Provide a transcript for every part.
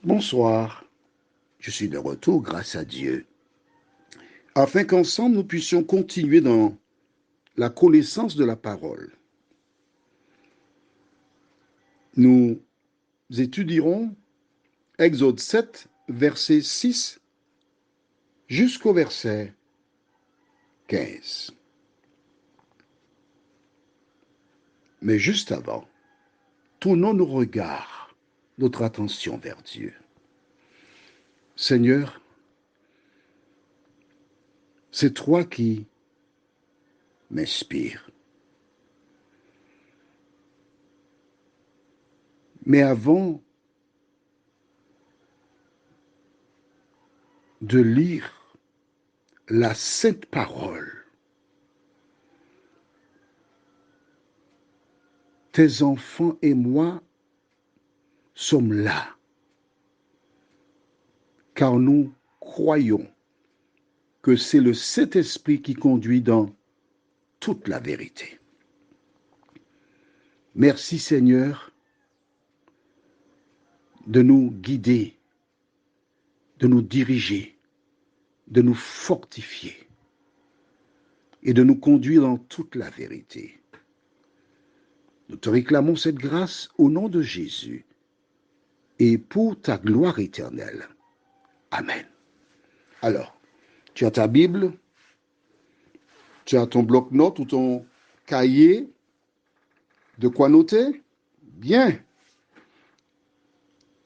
Bonsoir, je suis de retour grâce à Dieu, afin qu'ensemble nous puissions continuer dans la connaissance de la parole. Nous étudierons Exode 7, verset 6 jusqu'au verset 15. Mais juste avant, tournons nos regards, notre attention vers Dieu. Seigneur, c'est toi qui m'inspires. Mais avant de lire la sainte parole, tes enfants et moi sommes là, car nous croyons que c'est le Saint-Esprit qui conduit dans toute la vérité. Merci Seigneur de nous guider, de nous diriger, de nous fortifier et de nous conduire dans toute la vérité. Nous te réclamons cette grâce au nom de Jésus et pour ta gloire éternelle. Amen. Alors, tu as ta Bible, tu as ton bloc-notes ou ton cahier, de quoi noter? Bien.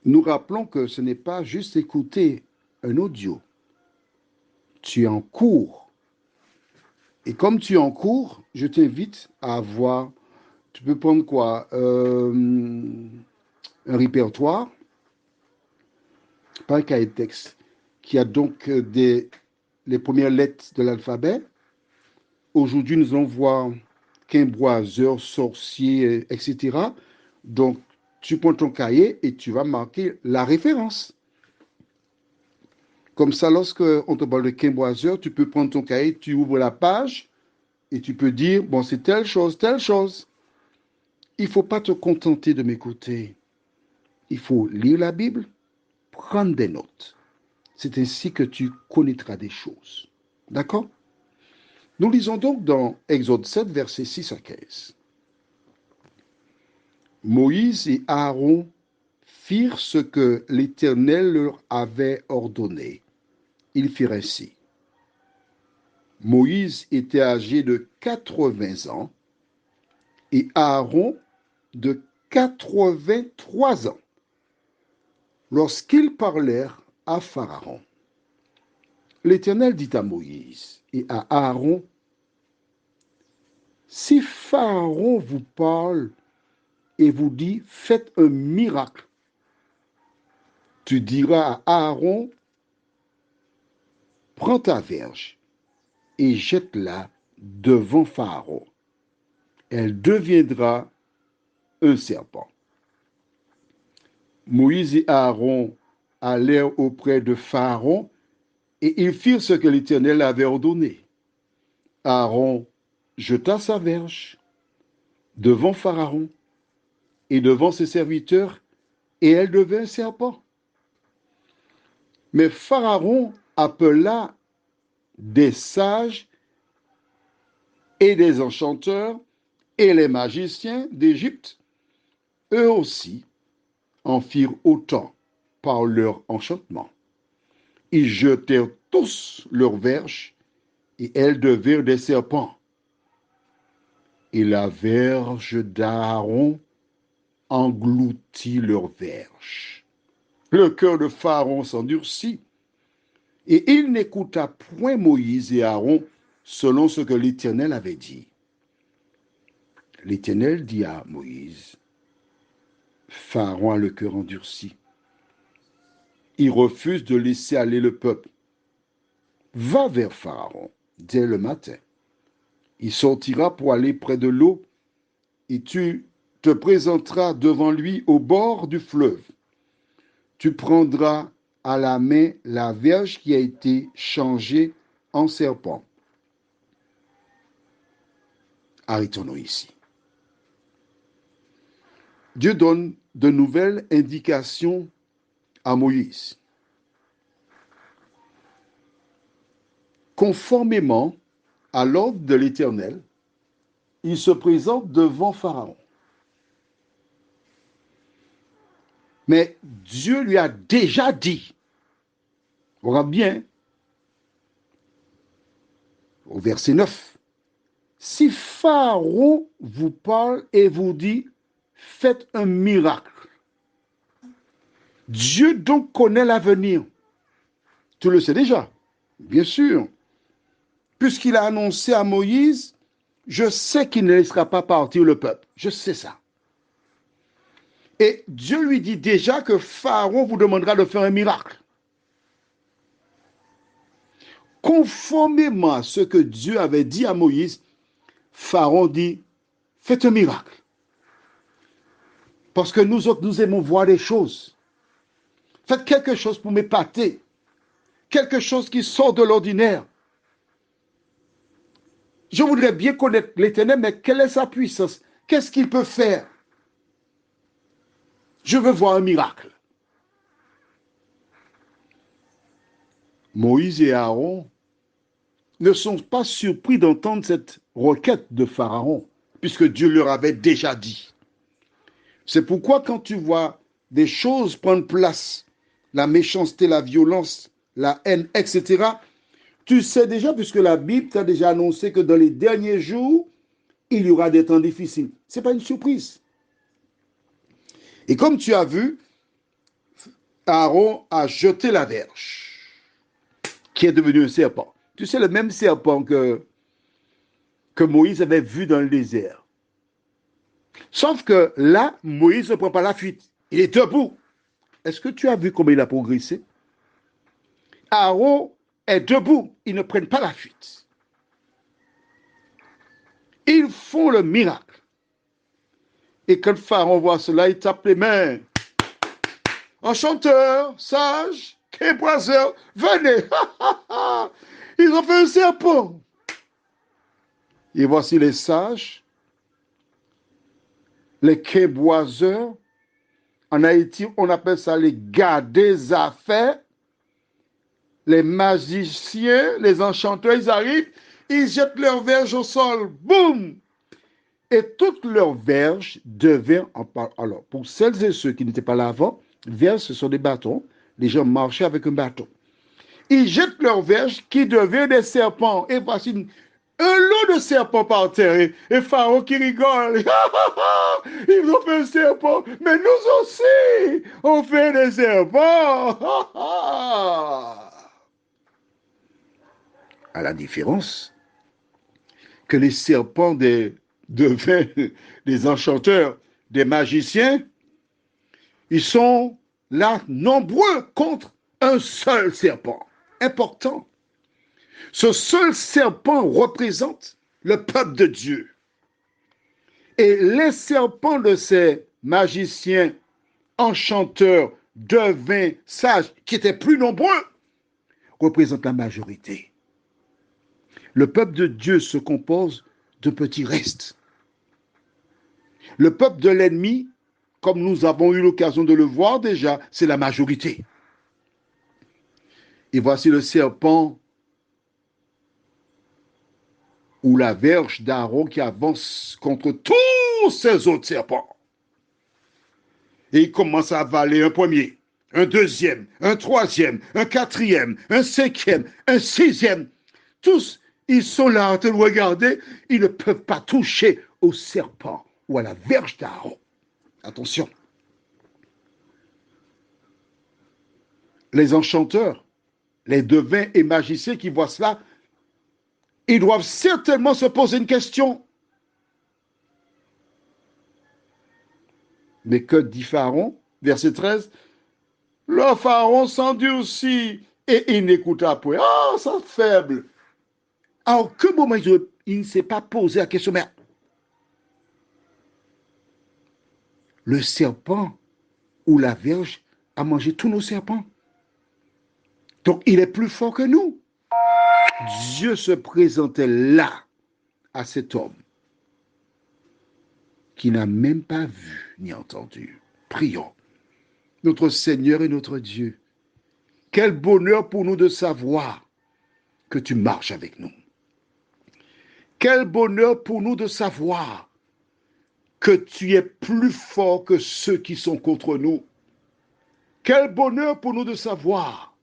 Nous rappelons que ce n'est pas juste écouter un audio. Tu es en cours. Et comme tu es en cours, je t'invite à avoir, tu peux prendre quoi? Un répertoire, pas un cahier de texte, qui a donc les premières lettres de l'alphabet. Aujourd'hui, nous allons voir quimboiseur, sorcier, etc. Donc, tu prends ton cahier et tu vas marquer la référence. Comme ça, lorsque on te parle de quimboiseur, tu peux prendre ton cahier, tu ouvres la page et tu peux dire, bon, c'est telle chose, telle chose. Il ne faut pas te contenter de m'écouter. Il faut lire la Bible, prendre des notes. C'est ainsi que tu connaîtras des choses. D'accord? Nous lisons donc dans Exode 7, versets 6 à 15. Moïse et Aaron firent ce que l'Éternel leur avait ordonné. Ils firent ainsi. Moïse était âgé de 80 ans et Aaron de 83 ans lorsqu'ils parlèrent à Pharaon. L'Éternel dit à Moïse et à Aaron, si Pharaon vous parle et vous dit, faites un miracle, tu diras à Aaron, prends ta verge et jette-la devant Pharaon. Elle deviendra un serpent. Moïse et Aaron allèrent auprès de Pharaon et ils firent ce que l'Éternel avait ordonné. Aaron jeta sa verge devant Pharaon et devant ses serviteurs, et elle devint un serpent. Mais Pharaon appela des sages et des enchanteurs et les magiciens d'Égypte. Eux aussi en firent autant par leur enchantement. Ils jetèrent tous leurs verges et elles devinrent des serpents. Et la verge d'Aaron engloutit leurs verges. Le cœur de Pharaon s'endurcit et il n'écouta point Moïse et Aaron selon ce que l'Éternel avait dit. L'Éternel dit à Moïse, Pharaon a le cœur endurci. Il refuse de laisser aller le peuple. Va vers Pharaon dès le matin. Il sortira pour aller près de l'eau et tu te présenteras devant lui au bord du fleuve. Tu prendras à la main la verge qui a été changée en serpent. Arrêtons-nous ici. Dieu donne de nouvelles indications à Moïse. Conformément à l'ordre de l'Éternel, il se présente devant Pharaon. Mais Dieu lui a déjà dit, regarde bien, au verset 9, si Pharaon vous parle et vous dit, faites un miracle. Dieu donc connaît l'avenir. Tu le sais déjà, bien sûr. Puisqu'il a annoncé à Moïse, je sais qu'il ne laissera pas partir le peuple. Je sais ça. Et Dieu lui dit déjà que Pharaon vous demandera de faire un miracle. Conformément à ce que Dieu avait dit à Moïse, Pharaon dit, faites un miracle. Parce que nous autres, nous aimons voir des choses. Faites quelque chose pour m'épater. Quelque chose qui sort de l'ordinaire. Je voudrais bien connaître l'Éternel, mais quelle est sa puissance? Qu'est-ce qu'il peut faire? Je veux voir un miracle. Moïse et Aaron ne sont pas surpris d'entendre cette requête de Pharaon, puisque Dieu leur avait déjà dit. C'est pourquoi quand tu vois des choses prendre place, la méchanceté, la violence, la haine, etc., tu sais déjà, puisque la Bible t'a déjà annoncé que dans les derniers jours, il y aura des temps difficiles. Ce n'est pas une surprise. Et comme tu as vu, Aaron a jeté la verge, qui est devenu un serpent. Tu sais, le même serpent que Moïse avait vu dans le désert. Sauf que là, Moïse ne prend pas la fuite. Il est debout. Est-ce que tu as vu comment il a progressé? Aaron est debout. Ils ne prennent pas la fuite. Ils font le miracle. Et quand Pharaon voit cela, il tape les mains. Enchanteur, sage, québoiseur, venez. Ils ont fait un serpent. Et voici les sages, les québoiseurs. En Haïti, on appelle ça les gars des affaires. Les magiciens, les enchanteurs, ils arrivent, ils jettent leur verge au sol. Boum! Et toute leur verge devient... Alors, pour celles et ceux qui n'étaient pas là avant, verge, ce sont des bâtons. Les gens marchaient avec un bâton. Ils jettent leur verge qui devient des serpents. Et voici un lot de serpents par terre. Et Pharaon qui rigole. Ils ont fait un serpent. Mais nous aussi, on fait des serpents. À la différence que les serpents deviennent des enchanteurs, des magiciens, ils sont là nombreux contre un seul serpent. Important. Ce seul serpent représente le peuple de Dieu. Et les serpents de ces magiciens, enchanteurs, devins, sages, qui étaient plus nombreux, représentent la majorité. Le peuple de Dieu se compose de petits restes. Le peuple de l'ennemi, comme nous avons eu l'occasion de le voir déjà, c'est la majorité. Et voici le serpent ou la verge d'Aaron qui avance contre tous ces autres serpents. Et il commence à avaler un premier, un deuxième, un troisième, un quatrième, un cinquième, un sixième. Tous, ils sont là à te regarder, ils ne peuvent pas toucher au serpent ou à la verge d'Aaron. Attention. Les enchanteurs, les devins et magiciens qui voient cela, ils doivent certainement se poser une question. Mais que dit Pharaon? Verset 13. Le Pharaon s'endurcit et il n'écouta point. Oh, ça faible. À aucun moment, il ne s'est pas posé la question, mais le serpent ou la verge a mangé tous nos serpents. Donc, il est plus fort que nous. Dieu se présentait là à cet homme qui n'a même pas vu ni entendu. Prions. notre Seigneur et notre Dieu. Quel bonheur pour nous de savoir que tu marches avec nous. Quel bonheur pour nous de savoir que tu es plus fort que ceux qui sont contre nous. Quel bonheur pour nous de savoir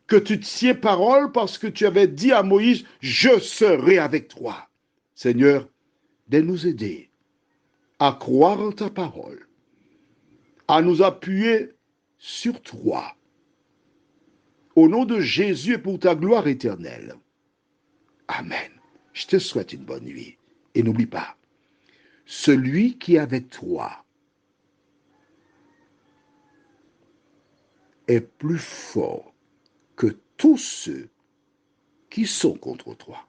que tu tiens parole parce que tu avais dit à Moïse, je serai avec toi. Seigneur, de nous aider à croire en ta parole, à nous appuyer sur toi. Au nom de Jésus et pour ta gloire éternelle. Amen. Je te souhaite une bonne nuit. Et n'oublie pas, celui qui est avec toi est plus fort que tous ceux qui sont contre toi.